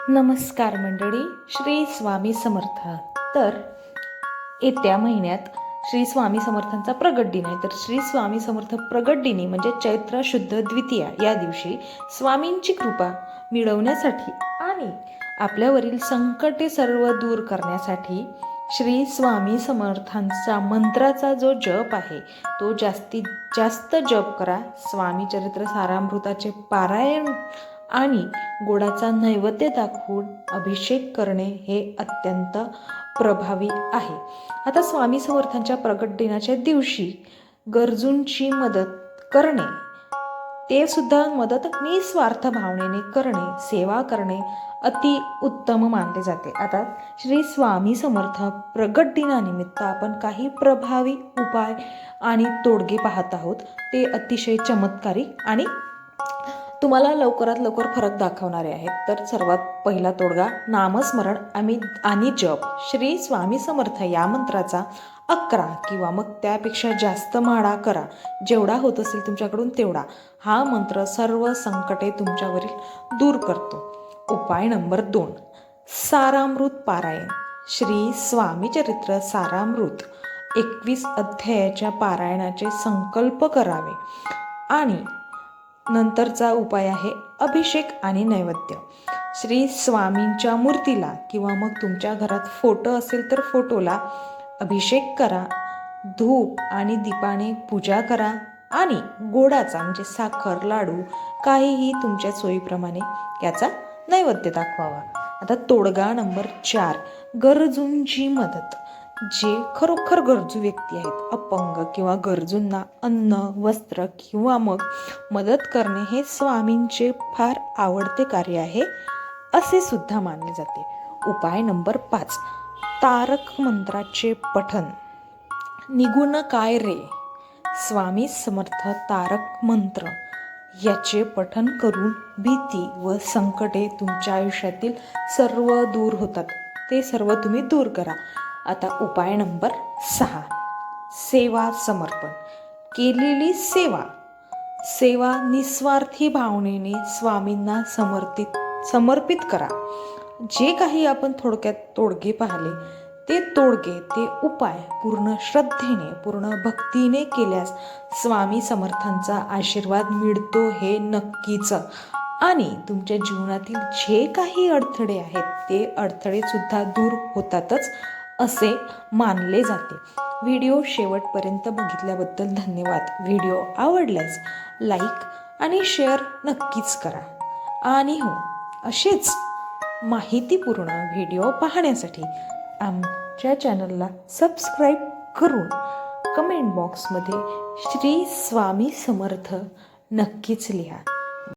नमस्कार मंडळी, श्री स्वामी समर्थ. तर येत्या महिन्यात श्री स्वामी समर्थांचा प्रगट दिन आहे. तर श्री स्वामी समर्थ प्रगट दिनी म्हणजे चैत्र शुद्ध द्वितीया या दिवशी स्वामींची कृपा मिळवण्यासाठी आणि आपल्यावरील संकटे सर्व दूर करण्यासाठी श्री स्वामी समर्थांचा मंत्राचा जो जप आहे तो जास्तीत जास्त जप करा. स्वामी चरित्र सारामृताचे पारायण आणि गोडाचा नैवेद्य दाखवून अभिषेक करणे हे अत्यंत प्रभावी आहे. आता स्वामी समर्थांच्या प्रगट दिनाच्या दिवशी गरजूंची मदत करणे, ते सुद्धा मदत निस्वार्थ भावनेने करणे, सेवा करणे अति उत्तम मानले जाते. आता श्री स्वामी समर्थ प्रगट दिनानिमित्त आपण काही प्रभावी उपाय आणि तोडगे पाहत आहोत. ते अतिशय चमत्कारिक आणि तुम्हाला लवकरात लवकर फरक दाखवणारे आहेत. तर सर्वात पहिला तोडगा नामस्मरण आणि जप. श्री स्वामी समर्थ या मंत्राचा 11 किंवा मग त्यापेक्षा जास्त माळा करा. जेवढा होत असेल तुमच्याकडून तेवढा. हा मंत्र सर्व संकटे तुमच्यावरील दूर करतो. उपाय नंबर 2, सारामृत पारायण. श्री स्वामी चरित्र सारामृत 21 अध्यायाच्या पारायणाचे संकल्प करावे. आणि नंतरचा उपाय आहे अभिषेक आणि नैवेद्य. श्री स्वामींच्या मूर्तीला किंवा मग तुमच्या घरात फोटो असेल तर फोटोला अभिषेक करा. धूप आणि दीपाने पूजा करा आणि गोडाचा म्हणजे साखर, लाडू काहीही तुमच्या सोयीप्रमाणे याचा नैवेद्य दाखवावा. आता तोडगा नंबर 4, गरजूंची मदत. जे खरोखर गरजू व्यक्ती आहेत, अपंग किंवा गरजूंना अन्न, वस्त्र किंवा मग मदत करणे हे स्वामींचे फार आवडते कार्य आहे असे सुद्धा मानले जाते. उपाय नंबर 5, तारक मंत्राचे पठन. निगुण काय रे, स्वामी समर्थ तारक मंत्र याचे पठन करून भीती व संकटे तुमच्या आयुष्यातील सर्व दूर होतात. ते सर्व तुम्ही दूर करा. आता उपाय नंबर 6, सेवा समर्पण. केलेली सेवा निस्वार्थी भावनेने स्वामींना समर्पित करा. जे काही आपण थोडक्यात तोडगे पाहिले ते उपाय पूर्ण श्रद्धेने, पूर्ण भक्तीने केल्यास स्वामी समर्थांचा आशीर्वाद मिळतो हे नक्कीच. आणि तुमच्या जीवनातील जे काही अडथळे आहेत ते अडथळे सुद्धा दूर होतातच असे मानले जाते. व्हिडिओ शेवटपर्यंत बघितल्याबद्दल धन्यवाद. व्हिडिओ आवडल्यास लाईक आणि शेअर नक्कीच करा. आणि हो, असेच माहितीपूर्ण व्हिडिओ पाहण्यासाठी आमच्या चॅनलला सबस्क्राईब करून कमेंट बॉक्समध्ये श्री स्वामी समर्थ नक्कीच लिहा.